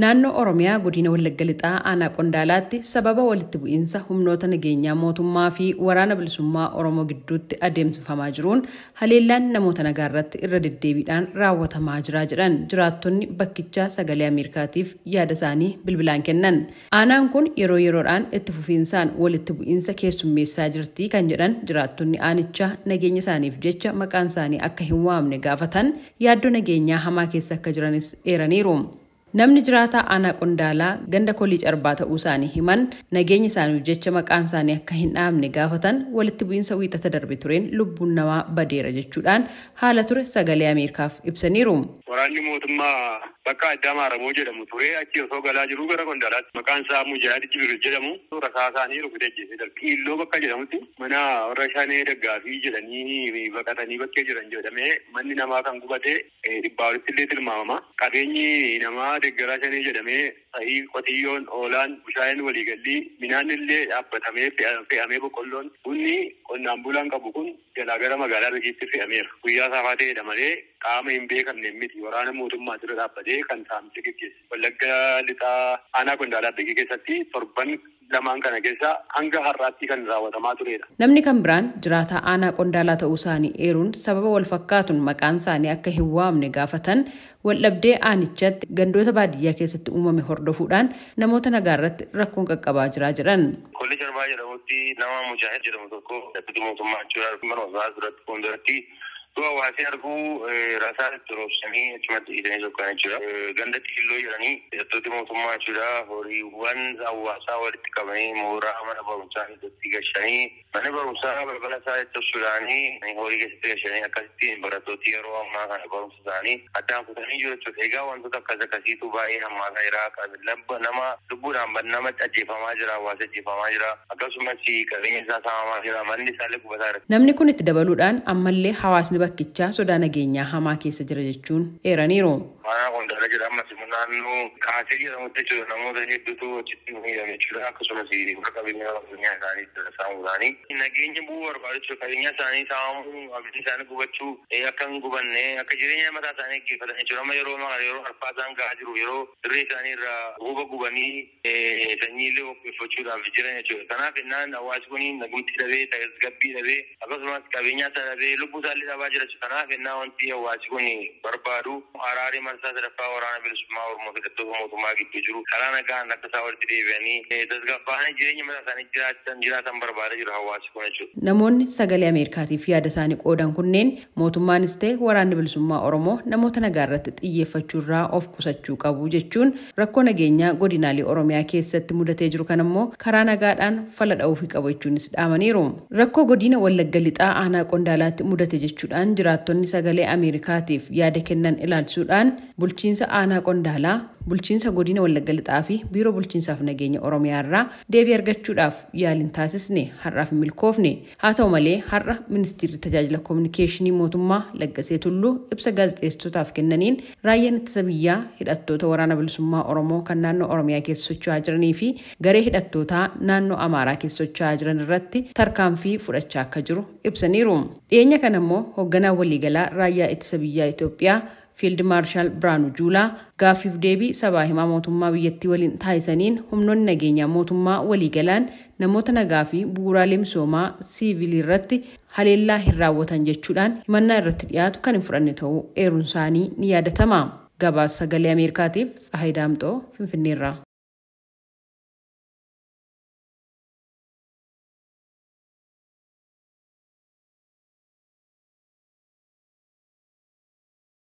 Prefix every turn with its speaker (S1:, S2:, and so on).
S1: Naannoo Oromiyaa godina Wallagga Lixaa aanaa Qondaalaatti sababa walitti bu'iinsa humnoota nageenyaa mootummaa fi waraana bilisummaa Oromoo gidduutti adeemsifamaa jiruun haleellaan namoota nagaa irratti irra deddeebiidhaan raawwatamaa jira jedhan jiraattonni bakkichaa sagalee Ameerikaatiif yaada isaanii bilbilaan kennan. Aanaan kun yeroo yeroodhaan itti fufiinsaan walitti bu'iinsa keessummeessaa jirti kan jedhan jiraattonni aanichaa nageenya isaaniif jecha maqaan isaanii akka hin waamne gaafatan yaaddoo nageenyaa hamaa keessa akka jiranis eeraniiru. Namni jiraataa aanaa Qondaalaa ganda Kolii Carbaa ta'uu isaanii himan nageenya isaaniif jecha maqaan isaanii akka hin dhaamne gaafatan walitti bu'iinsa wiixata darbe tureen lubbuun namaa badeera jechuudhaan haala ture sagalee Ameerikaaf ibsaniiru.
S2: Waraanni mootummaa bakka addaa Maaramoo jedhamu ture achi osoo galaa jiru gara Qondaalaatti maqaan isaa Mujaahid Jibril jedhamu rasaa isaanii rukutee jeesee darbe. Illoo bakka jedhamutti mana warra Shanee Daggaafii jedhanii baqatanii bakkee jiran jedhamee manni namaa kan gubate dhibbaa walitti illee tilmaamama. Qabeenyi namaa deeggaraa Shanee jedhamee sa'ii qotiyyoon oolaan bushaayeen waliigalli midhaan illee dhaabbatamee fe'amee boqqolloon bunni qonnaan bulaan qabu kun jalaa gara magaalaa Rigiitti fe'ameera. Guyyaa saafaa ta'edha malee qaama hin beekamne miti waraana mootummaa dura dhaabbatee kan saamicha gaggeesse. Wallagga Lixaa aanaa Qondaalaa Beekii keessatti torban lamaan kana keessa hanga har'aatti kan raawwatamaa turedha.
S1: Namni kan biraan jiraataa aanaa Qondaalaa ta'uu isaanii eeruun sababa wal fakkaatuun maqaan isaanii akka hin waamne gaafatan waldhabdee aanichatti gandoota baadiyyaa keessatti uumame hordofuudhaan namoota nagaa irratti rakkoon qaqqabaa jira jedhan.
S3: Kolii Carbaa jedhamutti nama Mujaahid jedhamu tokko dhaabbata mootummaa jechuudha mana osaa duratti fuulduratti hawaasni arguu rasaa itti roobsanii achumatti hidhanii sokkanii jechuudha. Ganda Xiilloo jedhanii hidhattooti mootummaa jechuudha horiiwwan hawaasaa walitti qabanii mooraa mana barumsaa keessatti gashanii mana barumsaa balbala isaa itti obsuudhaanii horii keessatti gashanii akkasitti barattooti yeroo ammaa kana barumsa isaanii addaan kutanii jiru jechuudha. Egaa wantoota akkasiitu baay'ee hammaataa jira. Nama lubbuudhaan namatti ajjeefamaa jira, hawaasa ajjeefamaa jira. Akkasumas qabeenya isaa saamamaa jira. Manni isaallee gubataa jira.
S1: Namni kun itti dabaluudhaan ammallee hawaasni bakkichaa sodaa nageenyaa hamaa keessa jira jechuun eeraniiru.
S3: Aanaa Qondaalaa jedhamas naannoo Kaasee jedhamutti jechuudha namoota hedduutu achitti miidhame jechuudha. Akkasumas qabeenya isaanii saamuu isaanii nageenya bu'uu barbaadu jechuudha. Qabeenya isaanii saamuu abdii isaanii gubachuu akka hin gubanne akka jireenya mataa isaanii gaggeeffatan jechuudha. Amma yeroo harfaa isaan gahaa jiru yeroo dirree isaanii irraa huba gubanii sanyiilee qopheeffachuudhaaf jiran jechuudha. Kanaaf innaan hawaasni kun nagumti dhabee tasgabbii dhabee akkasumas qabeenya isaa dhabee lubbuu isaallee dhabaa jira. Kanaaf innaan wanti hawaasni kun barbaadu araaree marsaa sadaffaa waraana bilisummaa Oromoo fi hidhattoota mootummaa gidduu jiru karaa nagaan akka isaa walitti deebi'anii tasgabbaa'anii jireenya mataa isaanii jiraatan barbaadaa jiru hawaasni kun jechuudha.
S1: Namoonni sagalee Ameerikaatiif yaada isaanii qoodan kunneen mootummaanis ta'e waraanni bilisummaa Oromoo namoota nagaa irratti xiyyeeffachuurraa of qusachuu qabu jechuun rakkoo nageenyaa godinaalee Oromiyaa keessatti mudatee jiru kan ammoo karaa nagaadhaan fala dha'uuf qabu jechuunis dhaamaniiru. Rakkoo godina Wallagga Lixaa aanaa Qondaalaatti mudate jechuudhaan jiraattonni sagalee Ameerikaatiif yaada kennan ilaalchuudhaan bulchiinsa aanaa Qondaalaa, bulchiinsa godina Wallagga Lixaa fi biiroo bulchiinsaaf nageenya Oromiyaa irraa deebii argachuudhaaf yaaliin taasisne har'aaf hin milkoofne. Haa ta'u malee har'a ministeerri tajaajila kominikeeshinii mootummaa Laggasee Tulluu ibsa gaazexeessitootaaf kennaniin raayyaan ittisa biyyaa hidhattoota waraana bilisummaa Oromoo kan naannoo Oromiyaa keessa socho'aa jiranii fi garee hidhattootaa naannoo Amaaraa keessa socho'aa jiran irratti tarkaanfii fudhachaa akka jiru ibsaniiru. Dhiyeenya kana immoo hoogganaa waliigalaa raayyaa ittisa biyyaa Itoophiyaa Fiild Maarshaal Biraanuu Juulaa gaaffiif deebii sabaa himaa mootummaa biyyattii waliin taasisaniin humnoonni nageenyaa mootummaa waliigalaan namoota nagaa fi bu'uuraalee misoomaa siivilii irratti haleellaa hin raawwatan jechuudhaan himannaa irratti dhiyaatu kan hin fudhanne ta'uu eeruun isaanii ni yaadatama. Gabaasa sagalee Ameerikaatiif Tsahaay Daamxoo Finfinneerraa.